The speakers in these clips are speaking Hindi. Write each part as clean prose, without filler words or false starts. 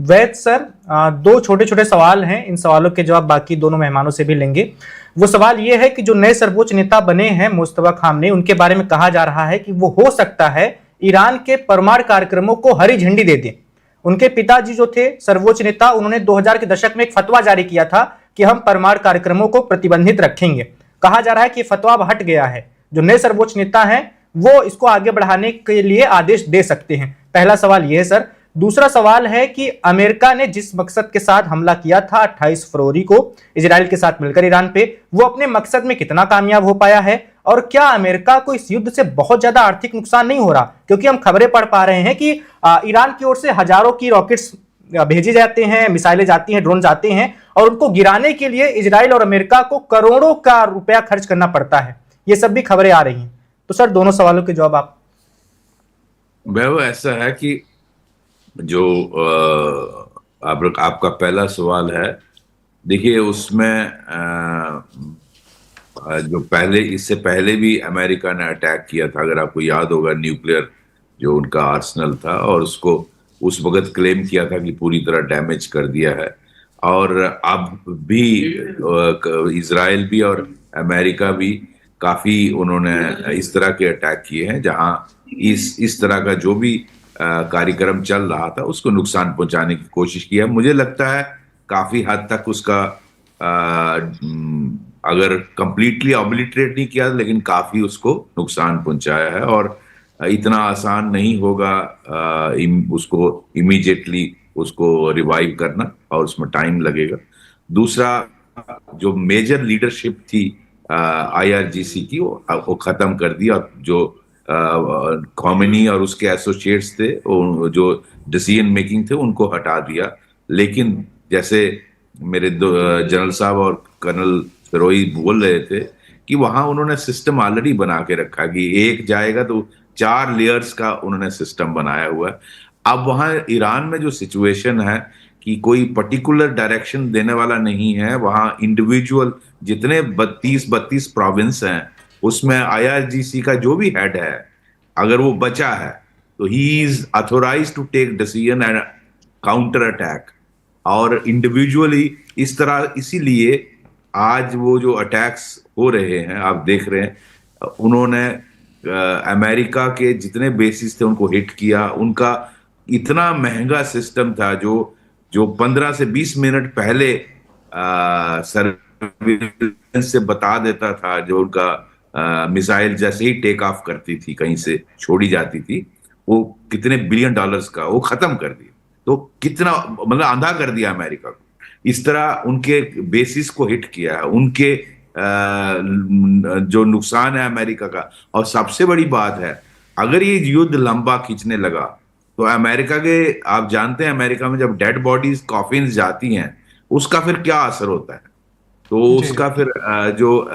वैद सर, दो छोटे छोटे सवाल हैं, इन सवालों के जवाब बाकी दोनों मेहमानों से भी लेंगे। वो सवाल ये है कि जो नए सर्वोच्च नेता बने हैं मुस्तफा खामनेई, उनके बारे में कहा जा रहा है कि वो हो सकता है ईरान के परमाणु कार्यक्रमों को हरी झंडी दे दें। उनके पिताजी जो थे सर्वोच्च नेता, उन्होंने 2000 के दशक में एक फतवा जारी किया था कि हम परमाणु कार्यक्रमों को प्रतिबंधित रखेंगे। कहा जा रहा है कि फतवा अब हट गया है। जो नए सर्वोच्च नेता हैं वो इसको आगे बढ़ाने के लिए आदेश दे सकते हैं। पहला सवाल यह है सर। दूसरा सवाल है कि अमेरिका ने जिस मकसद के साथ हमला किया था 28 फरवरी को इजराइल के साथ मिलकर ईरान पे, वो अपने मकसद में कितना कामयाब हो पाया है? और क्या अमेरिका को इस युद्ध से बहुत ज्यादा आर्थिक नुकसान नहीं हो रहा? क्योंकि हम खबरें पढ़ पा रहे हैं कि ईरान की ओर से हजारों की रॉकेट्स भेजे जाते हैं, मिसाइलें जाती हैं, ड्रोन जाते हैं, और उनको गिराने के लिए इजराइल और अमेरिका को करोड़ों का रुपया खर्च करना पड़ता है। ये सब भी खबरें आ रही हैं। तो सर, दोनों सवालों के जवाब आप। वह ऐसा है कि जो आपका पहला सवाल है, देखिए उसमें जो पहले, इससे पहले भी अमेरिका ने अटैक किया था, अगर आपको याद होगा, न्यूक्लियर जो उनका आर्सेनल था, और उसको उस वक्त क्लेम किया था कि पूरी तरह डैमेज कर दिया है। और अब भी इजराइल भी और अमेरिका भी काफी उन्होंने इस तरह के अटैक किए हैं जहां इस तरह का जो भी कार्यक्रम चल रहा था उसको नुकसान पहुंचाने की कोशिश की है। मुझे लगता है काफी हद तक उसका अगर कंप्लीटली ऑब्लिटरेट नहीं किया, लेकिन काफी उसको नुकसान पहुंचाया है। और इतना आसान नहीं होगा उसको इमीडिएटली उसको रिवाइव करना, और उसमें टाइम लगेगा। दूसरा, जो मेजर लीडरशिप थी IRGC की, वो खत्म कर दिया। जो खोमेनी और उसके एसोसिएट्स थे, जो डिसीजन मेकिंग थे, उनको हटा दिया। लेकिन जैसे मेरे जनरल साहब और कर्नल फिरोई बोल रहे थे कि वहां उन्होंने सिस्टम ऑलरेडी बना के रखा कि एक जाएगा तो 4 लेयर्स का उन्होंने सिस्टम बनाया हुआ है। अब वहां ईरान में जो सिचुएशन है कि कोई पर्टिकुलर डायरेक्शन देने वाला नहीं है, वहां इंडिविजुअल जितने 32 प्रोविंस हैं उसमें IRGC का जो भी हेड है, अगर वो बचा है तो he is authorise to take decision and counter attack. और इंडिविजुअली इस तरह, इसीलिए आज वो जो अटैक्स हो रहे हैं आप देख रहे हैं, उन्होंने अमेरिका के जितने बेसिस थे उनको हिट किया। उनका इतना महंगा सिस्टम था जो 15 से 20 मिनट पहले सर्विलेंस से बता देता था। जो उनका मिसाइल जैसे ही टेक ऑफ करती थी, कहीं से छोड़ी जाती थी, वो कितने बिलियन डॉलर्स का वो खत्म कर दिया। तो कितना, मतलब आंधा कर दिया अमेरिका को। इस तरह उनके बेसिस को हिट किया है, उनके जो नुकसान है अमेरिका का। और सबसे बड़ी बात है, अगर ये युद्ध लंबा खींचने लगा तो अमेरिका के, आप जानते हैं अमेरिका में जब डेड बॉडीज कॉफिन्स जाती हैं उसका फिर क्या असर होता है। तो उसका फिर जो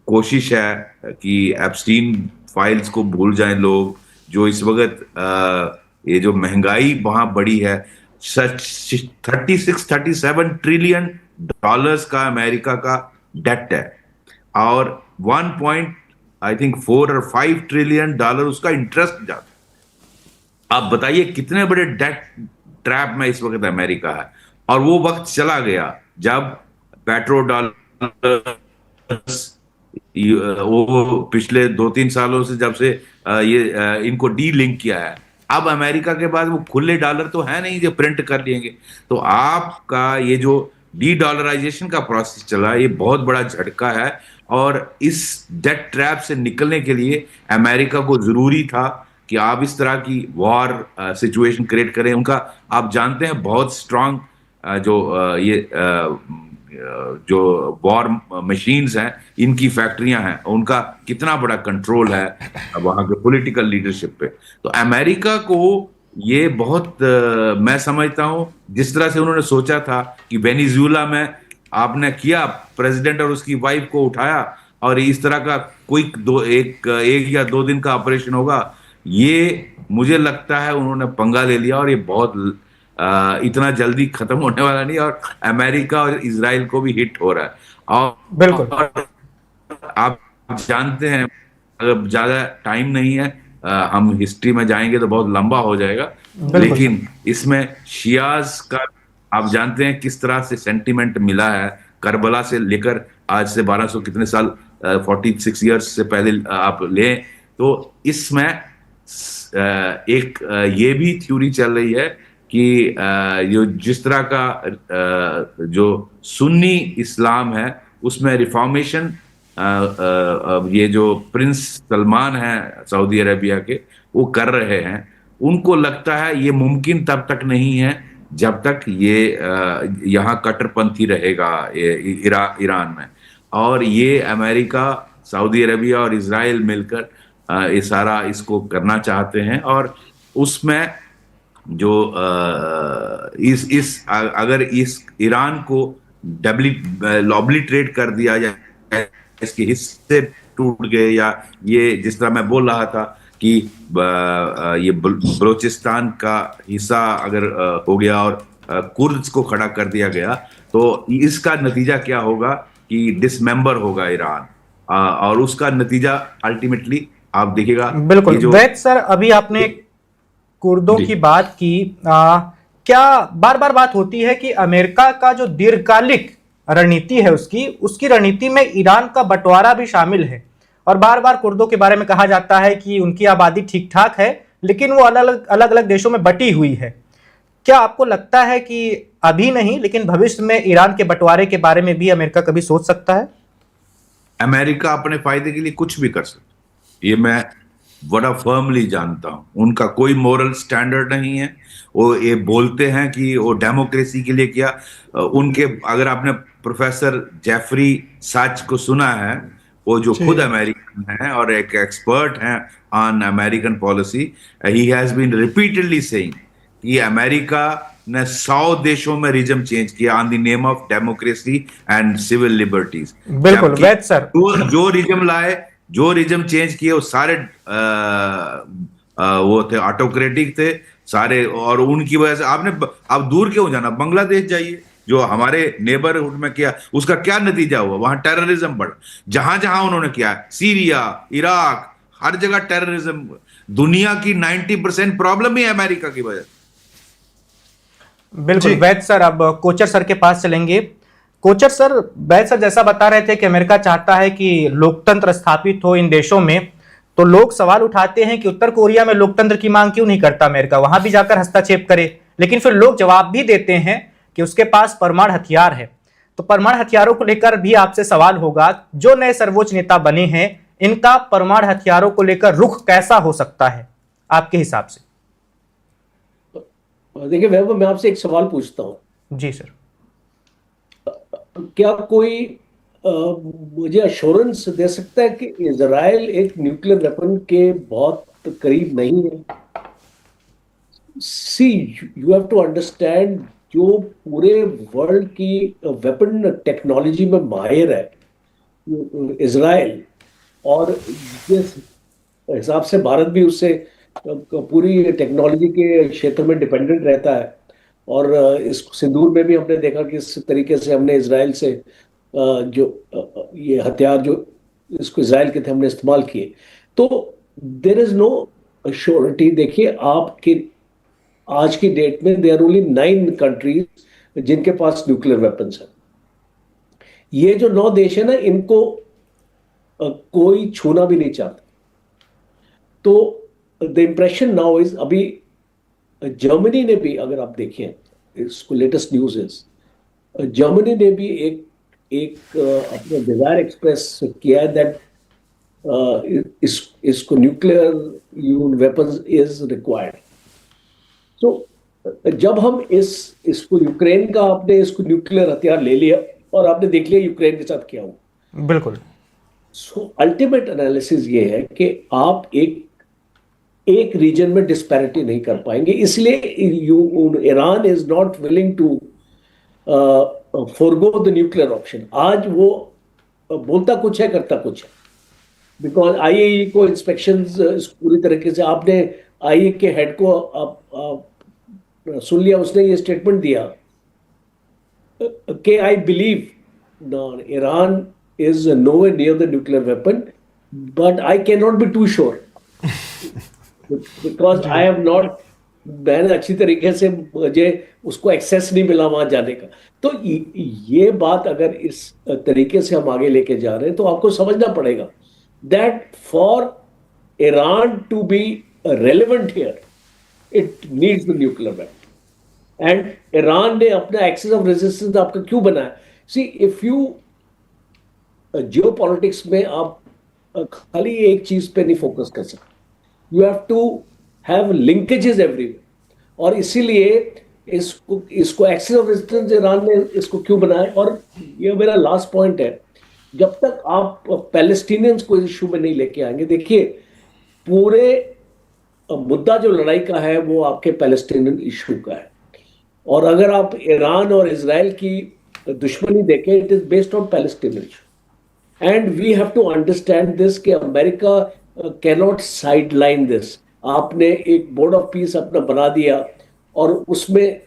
कोशिश है कि एप्स्टीन फाइल्स को भूल जाएं लोग। जो इस वक्त ये जो महंगाई वहां बढ़ी है, 36-37 ट्रिलियन डॉलर्स का अमेरिका का डेट है, और 1.4 और 5 ट्रिलियन डॉलर उसका इंटरेस्ट जाता है। आप बताइए कितने बड़े डेट ट्रैप में इस वक्त अमेरिका है। और वो वक्त चला गया जब पेट्रो डॉलर, वो पिछले 2-3 सालों से, जब से ये इनको डी लिंक किया है, अब अमेरिका के बाद वो खुले डॉलर तो है नहीं जो प्रिंट कर लेंगे। तो आपका ये जो डी डॉलराइजेशन का प्रोसेस चला, ये बहुत बड़ा झटका है। और इस डेट ट्रैप से निकलने के लिए अमेरिका को जरूरी था कि आप इस तरह की वॉर सिचुएशन क्रिएट करें। उनका, आप जानते हैं, बहुत स्ट्रांग जो वॉर मशीन्स हैं, इनकी फैक्ट्रियां हैं, उनका कितना बड़ा कंट्रोल है वहां के पॉलिटिकल लीडरशिप पे। तो अमेरिका को ये बहुत मैं समझता हूं, जिस तरह से उन्होंने सोचा था कि वेनेजुएला में आपने किया, प्रेसिडेंट और उसकी वाइफ को उठाया और इस तरह का कोई एक या 2 दिन का ऑपरेशन होगा, ये मुझे लगता है उन्होंने पंगा ले लिया। और ये बहुत इतना जल्दी खत्म होने वाला नहीं, और अमेरिका और इजराइल को भी हिट हो रहा है। और बिल्कुल आप जानते हैं, अगर ज्यादा टाइम नहीं है, हम हिस्ट्री में जाएंगे तो बहुत लंबा हो जाएगा, लेकिन इसमें शियाज का आप जानते हैं किस तरह से सेंटिमेंट मिला है। करबला से लेकर आज से 1200 कितने साल, 46 ईयर्स से पहले आप लें तो इसमें एक ये भी थ्योरी चल रही है कि जो जिस तरह का जो सुन्नी इस्लाम है उसमें रिफॉर्मेशन ये जो प्रिंस सलमान है सऊदी अरेबिया के वो कर रहे हैं, उनको लगता है ये मुमकिन तब तक नहीं है जब तक ये यहाँ कट्टरपंथी रहेगा ईरान में। और ये अमेरिका, सऊदी अरेबिया और इजराइल मिलकर ये सारा इसको करना चाहते हैं। और उसमें जो अगर इस ईरान को ऑब्लिटरेट कर दिया जाए, इसके हिस्से टूट गए, या ये जिस तरह मैं बोल रहा था कि ये बलूचिस्तान का हिस्सा अगर हो गया और कुर्द्स को खड़ा कर दिया गया तो इसका नतीजा क्या होगा कि डिसमेंबर होगा ईरान, और उसका नतीजा अल्टीमेटली आप देखिएगा। बिल्कुल वैद सर, अभी आपने कुर्दों की बात की, क्या बार बार बात होती है कि अमेरिका का जो दीर्घकालिक रणनीति है उसकी रणनीति में ईरान का बंटवारा भी शामिल है, और बार बार कुर्दों के बारे में कहा जाता है कि उनकी आबादी ठीक ठाक है लेकिन वो अलग अलग देशों में बटी हुई है। क्या आपको लगता है कि अभी नहीं लेकिन भविष्य में ईरान के बंटवारे के बारे में भी अमेरिका कभी सोच सकता है? अमेरिका अपने फायदे के लिए कुछ भी कर सकता, ये मैं बड़ा फर्मली जानता हूं। उनका कोई मोरल स्टैंडर्ड नहीं है। वो ये बोलते हैं कि वो डेमोक्रेसी के लिए किया। उनके अगर आपने प्रोफेसर जेफरी साच को सुना है, वो जो खुद अमेरिकन है और एक एक्सपर्ट हैं on American policy, he has been repeatedly saying कि अमेरिका ने 100 देशों में रिजम चेंज किया on the name of democracy and civil liberties. बिल्कुल वैद सर, जो रिजम चेंज किए वो सारे वो थे ऑटोक्रेटिक थे सारे, और उनकी वजह से आप दूर क्यों जाना, बांग्लादेश जाइए जो हमारे नेबरहुड में किया, उसका क्या नतीजा हुआ? वहां टेररिज्म बढ़, जहां जहां उन्होंने किया, सीरिया, इराक, हर जगह टेररिज्म। दुनिया की 90% प्रॉब्लम ही अमेरिका की वजह। बिल्कुल वैद सर, अब कोचर सर के पास चलेंगे। कोचर सर, वैद सर जैसा बता रहे थे कि अमेरिका चाहता है कि लोकतंत्र स्थापित हो इन देशों में, तो लोग सवाल उठाते हैं कि उत्तर कोरिया में लोकतंत्र की मांग क्यों नहीं करता अमेरिका, वहां भी जाकर हस्तक्षेप करे। लेकिन फिर लोग जवाब भी देते हैं कि उसके पास परमाणु हथियार है। तो परमाणु हथियारों को लेकर भी आपसे सवाल होगा, जो नए सर्वोच्च नेता बने हैं इनका परमाणु हथियारों को लेकर रुख कैसा हो सकता है आपके हिसाब से? देखिए वैभव, मैं आपसे एक सवाल पूछता हूं। जी सर। क्या कोई मुझे अश्योरेंस दे सकता है कि इजराइल एक न्यूक्लियर वेपन के बहुत करीब नहीं है? सी, यू हैव टू अंडरस्टैंड, जो पूरे वर्ल्ड की वेपन टेक्नोलॉजी में माहिर है इजराइल, और जिस हिसाब से भारत भी उससे पूरी टेक्नोलॉजी के क्षेत्र में डिपेंडेंट रहता है, और इस सिंदूर में भी हमने देखा कि इस तरीके से हमने इजराइल से जो ये हथियार जो इसको इजराइल के थे हमने इस्तेमाल किए। तो देयर इज नो अश्योरिटी। देखिए आपके आज की डेट में देयर ओनली 9 कंट्रीज जिनके पास न्यूक्लियर वेपन्स हैं। ये जो 9 देश है ना, इनको कोई छूना भी नहीं चाहता। तो द इम्प्रेशन नाउ इज, अभी जर्मनी ने भी, अगर आप देखें इसको, लेटेस्ट न्यूज इज जर्मनी ने भी एक अपना डिजायर एक्सप्रेस किया है दैट इसको न्यूक्लियर वेपन्स इज रिक्वायर्ड। तो जब हम इसको यूक्रेन का, आपने इसको न्यूक्लियर हथियार ले लिया और आपने देख लिया यूक्रेन के साथ क्या हुआ। बिल्कुल। सो अल्टीमेट एनालिसिस ये है कि आप एक रीजन में डिस्पैरिटी नहीं कर पाएंगे, इसलिए Iran is not willing to forgo the nuclear option. आज वो बोलता कुछ है करता कुछ है, बिकॉज आईएई को इंस्पेक्शंस पूरी तरीके से, आपने आईएई के हेड को आप सुन लिया, उसने ये स्टेटमेंट दिया कि I believe Iran is nowhere near the nuclear weapon, but I cannot be too sure because I have not मैंने अच्छी तरीके से, मुझे उसको एक्सेस नहीं मिला वहां जाने का। तो ये बात अगर इस तरीके से हम आगे लेके जा रहे हैं तो आपको समझना पड़ेगा that for Iran to be relevant here it needs the nuclear weapon. And Iran ने अपना एक्सेस ऑफ रेजिस्टेंस आपका क्यों बनाया? See if you geopolitics में आप खाली एक चीज पे नहीं फोकस कर सकते, you have to have linkages everywhere. और इसीलिए इसको एक्सेस ऑफ रेजिस्टेंस ईरान ने इसको क्यों बनाया। और ये मेरा लास्ट पॉइंट है, जब तक आप पैलेस्टीनियंस को इशू में नहीं लेके आएंगे, देखिए पूरे मुद्दा जो लड़ाई का है वो आपके पैलेस्टीनियन इशू का है। और अगर आप ईरान और इजराइल की दुश्मनी देखें, it is based on Palestinian issue. And we have to understand this कि अमेरिका कैनॉट साइडलाइन दिस। आपने एक बोर्ड ऑफ पीस अपना बना दिया और उसमें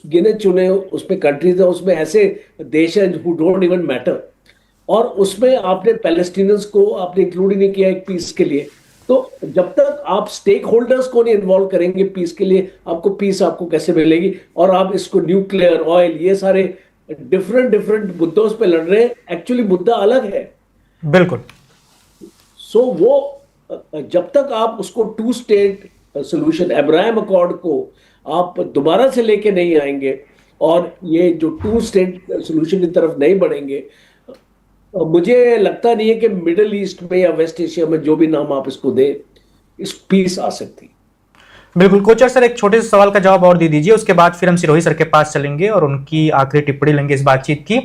गिने चुने उसमें कंट्रीज है, उसमें ऐसे देश हैं हु डोंट इवन मैटर, और उसमें आपने पैलेस्टीनियंस को आपने इंक्लूड ही नहीं किया एक पीस के लिए। तो जब तक आप स्टेक होल्डर्स को नहीं इन्वॉल्व करेंगे पीस के लिए, आपको पीस आपको कैसे मिलेगी? और आप इसको न्यूक्लियर, ऑयल, ये सारे डिफरेंट डिफरेंट मुद्दों पे लड़ रहे हैं, एक्चुअली मुद्दा अलग है। बिल्कुल। सो वो जब तक आप उसको two state solution, Abraham accord को आप दोबारा से लेके नहीं आएंगे और ये जो टू स्टेट सोल्यूशन की तरफ नहीं बढ़ेंगे, मुझे लगता नहीं है कि मिडिल ईस्ट में या वेस्ट एशिया में, जो भी नाम आप इसको दे, इस पीस आ सकती। बिल्कुल कोचर सर, एक छोटे से सवाल का जवाब और दे दीजिए, उसके बाद फिर हम सिरोही सर के पास चलेंगे और उनकी आखिरी टिप्पणी लेंगे इस बातचीत की।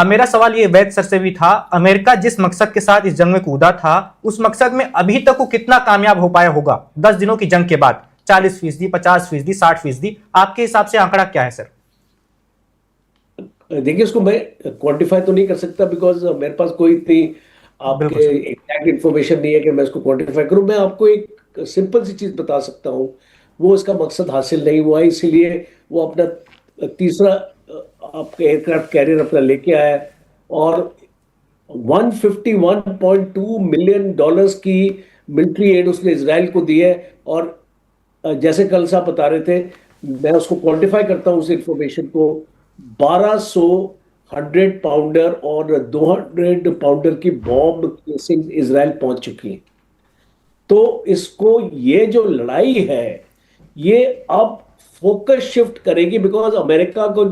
मेरा सवाल ये वैद सर से भी था, अमेरिका जिस मकसद के साथ इस जंग में कूदा था, उस मकसद में अभी तक वो कितना कामयाब हो पाया होगा 10 दिनों की जंग के बाद? 40%, 50%, 60%? आपके हिसाब से आंकड़ा क्या है सर? देखिए, इसको मैं क्वांटिफाई तो नहीं कर सकता बिकॉज मेरे पास कोई इतनी आपके एग्जैक्ट इंफॉर्मेशन नहीं है कि मैं इसको क्वांटिफाई करूं। मैं आपको एक सिंपल सी चीज बता सकता हूं, वो इसका मकसद हासिल नहीं हुआ, इसीलिए वो अपना तीसरा आपके एयरक्राफ्ट कैरियर अपना लेके आया और 151.2 मिलियन डॉलर्स की मिलिट्री एड उसने इजराइल को दी है। और जैसे कल साहब बता रहे थे, मैं उसको क्वांटिफाई करता हूं उस इंफॉर्मेशन को, 1200 100 पाउंडर और 200 पाउंडर की बॉम्ब केसिंग इजराइल पहुंच चुकी है। तो इसको, ये जो लड़ाई है, ये अब फोकस शिफ्ट करेगी बिकॉज अमेरिका को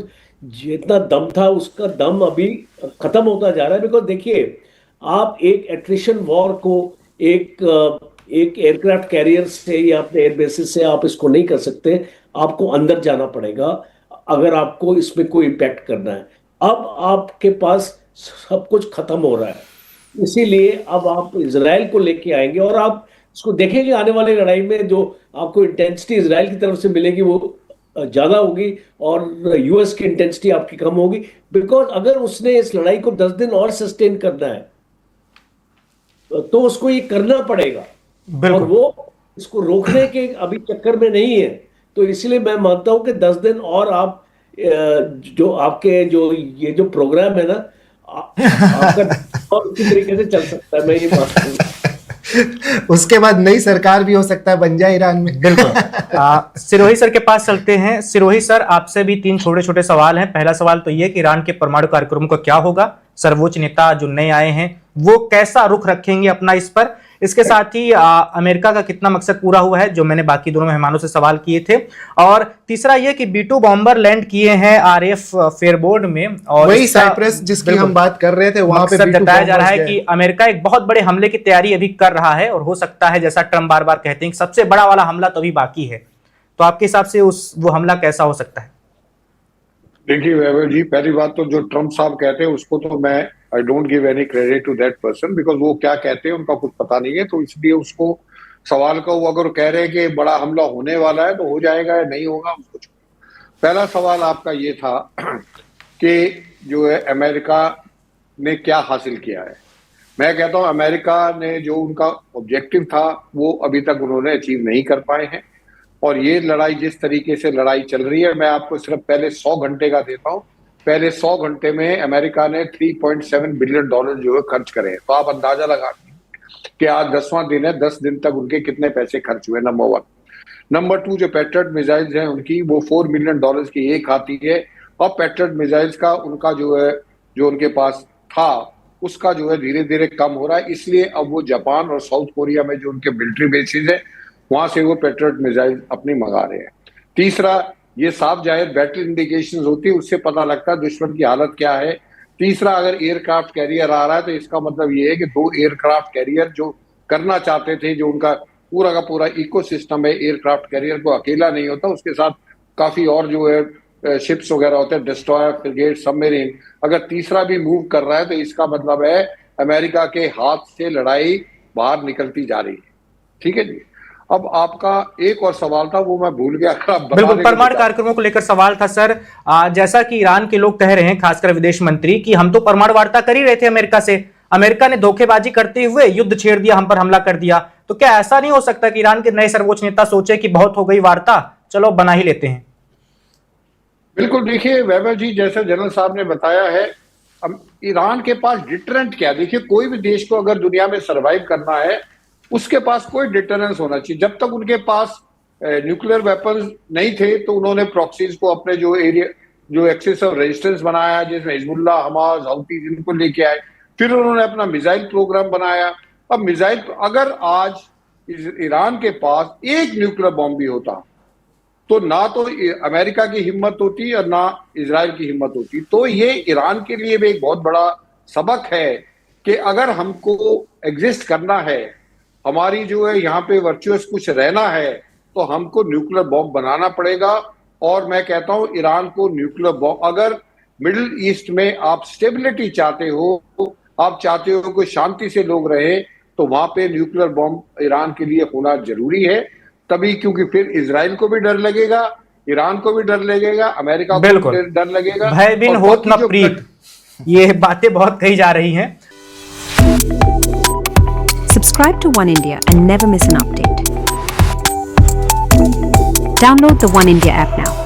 जितना दम था उसका दम अभी खत्म होता जा रहा है। बिकॉज देखिए, आप एक एट्रिशन वॉर को एक एयरक्राफ्ट कैरियर से या अपने एयरबेसिस से आप इसको नहीं कर सकते, आपको अंदर जाना पड़ेगा अगर आपको इसमें कोई इम्पैक्ट करना है। अब आपके पास सब कुछ खत्म हो रहा है, इसीलिए अब आप इजराइल को लेके आएंगे और आप इसको देखेंगे आने वाली लड़ाई में जो आपको इंटेंसिटी इजराइल की तरफ से मिलेगी वो ज्यादा होगी और यूएस की इंटेंसिटी आपकी कम होगी। बिकॉज अगर उसने इस लड़ाई को 10 दिन और सस्टेन करना है तो उसको ये करना पड़ेगा, और वो इसको रोकने के अभी चक्कर में नहीं है। तो इसलिए मैं मानता हूं कि 10 दिन और आप जो आपके जो ये जो प्रोग्राम है ना, आपका और उसी तरीके से चल सकता है, मैं ये मानता हूं। उसके बाद नई सरकार भी हो सकता है बन जाए ईरान में। बिल्कुल। सिरोही सर के पास चलते हैं। सिरोही सर, आपसे भी 3 छोटे छोटे सवाल हैं। पहला सवाल तो ये कि ईरान के परमाणु कार्यक्रम का क्या होगा? सर्वोच्च नेता जो नए आए हैं वो कैसा रुख रखेंगे अपना इस पर? इसके साथ ही अमेरिका का कितना मकसद पूरा हुआ है, जो मैंने बाकी दोनों मेहमानों से सवाल किए थे। और तीसरा ये कि B-2 बॉम्बर लैंड किए हैं RAF फेयरबोर्ड में, और वही साइप्रस जिसकी हम बात कर रहे थे, वहां पे बताया जा रहा है कि अमेरिका एक बहुत बड़े हमले की तैयारी अभी कर रहा है और हो सकता है, जैसा ट्रम्प बार बार कहते हैं, सबसे बड़ा वाला हमला तो अभी बाकी है। तो आपके हिसाब से वो हमला कैसा हो सकता है? देखिए वैभव जी, पहली बात तो जो ट्रम्प साहब कहते हैं उसको तो मैं I don't give any credit to that person, because वो क्या कहते हैं उनका कुछ पता नहीं है। तो इसलिए उसको सवाल को, वो अगर कह रहे हैं कि बड़ा हमला होने वाला है तो हो जाएगा या नहीं होगा, उसको पहला सवाल आपका ये था कि जो है अमेरिका ने क्या हासिल किया है। मैं कहता हूं अमेरिका ने जो उनका ऑब्जेक्टिव था वो अभी तक उन्होंने अचीव नहीं कर पाए हैं। और ये लड़ाई जिस तरीके से लड़ाई चल रही है, मैं आपको सिर्फ पहले 100 घंटे का देता हूं। पहले 100 घंटे में अमेरिका ने $3.7 बिलियन जो है खर्च करे हैं। तो आप अंदाजा लगा कि आज 10वां दिन है, 10 दिन तक उनके कितने पैसे खर्च हुए, नंबर 1। नंबर 2 जो पैट्रियट मिसाइल्स हैं उनकी वो $4 मिलियन की एक आती है। अब पैट्रियट मिसाइल्स का उनका जो है जो उनके पास था उसका जो है धीरे धीरे कम हो रहा है, इसलिए अब वो जापान और साउथ कोरिया में जो उनके मिलिट्री बेसिस है वहां से वो पैट्रियट मिसाइल अपनी मंगा रहे हैं। तीसरा, ये साफ जाहिर बैटल इंडिकेशंस होती है, उससे पता लगता है दुश्मन की हालत क्या है। तीसरा, अगर एयरक्राफ्ट कैरियर आ रहा है तो इसका मतलब ये है कि 2 एयरक्राफ्ट कैरियर जो करना चाहते थे, जो उनका पूरा का पूरा इकोसिस्टम है एयरक्राफ्ट कैरियर को अकेला नहीं होता, उसके साथ काफी और जो है शिप्स वगैरह होते हैं, डिस्ट्रॉयर, फ्रिगेट, सबमरीन, अगर तीसरा भी मूव कर रहा है तो इसका मतलब है अमेरिका के हाथ से लड़ाई बाहर निकलती जा रही है। ठीक है जी। अब आपका एक और सवाल था वो मैं भूल गया। बिल्कुल, परमाणु कार्यक्रमों को लेकर सवाल था सर। जैसा कि ईरान के लोग कह रहे हैं, खासकर विदेश मंत्री, कि हम तो परमाणु वार्ता कर ही रहे थे अमेरिका से, अमेरिका ने धोखेबाजी करते हुए युद्ध छेड़ दिया, हम पर हमला कर दिया। तो क्या ऐसा नहीं हो सकता कि ईरान के नए सर्वोच्च नेता सोचे कि बहुत हो गई वार्ता, चलो बना ही लेते हैं? बिल्कुल, देखिए वैभव जी, जैसे जनरल साहब ने बताया है, ईरान के पास डिटरेंट क्या, देखिए कोई भी देश को अगर दुनिया में सर्वाइव करना है उसके पास कोई डिटरेंस होना चाहिए। जब तक उनके पास न्यूक्लियर वेपन्स नहीं थे तो उन्होंने प्रॉक्सीज को अपने जो एरिया जो एक्सिस ऑफ रेजिस्टेंस बनाया, जिसमें हिजबुल्लाह, हमास, हौती जिनको लेके आए, फिर उन्होंने अपना मिसाइल प्रोग्राम बनाया। अब मिसाइल, अगर आज ईरान के पास एक न्यूक्लियर बॉम्ब भी होता तो ना तो अमेरिका की हिम्मत होती और ना इजराइल की हिम्मत होती। तो ये ईरान के लिए भी एक बहुत बड़ा सबक है कि अगर हमको एग्जिस्ट करना है, हमारी जो है यहाँ पे वर्चुअस कुछ रहना है, तो हमको न्यूक्लियर बॉम्ब बनाना पड़ेगा। और मैं कहता हूँ ईरान को न्यूक्लियर बॉम्ब, अगर मिडिल ईस्ट में आप स्टेबिलिटी चाहते हो, आप चाहते हो कि शांति से लोग रहे, तो वहां पे न्यूक्लियर बॉम्ब ईरान के लिए होना जरूरी है। तभी, क्योंकि फिर इजराइल को भी डर लगेगा, ईरान को भी डर लगेगा, अमेरिका को भी डर लगेगा। भय बिन होत न प्रीत, ये बातें बहुत कही जा रही हैं। Subscribe to One India and never miss an update. Download the One India app now.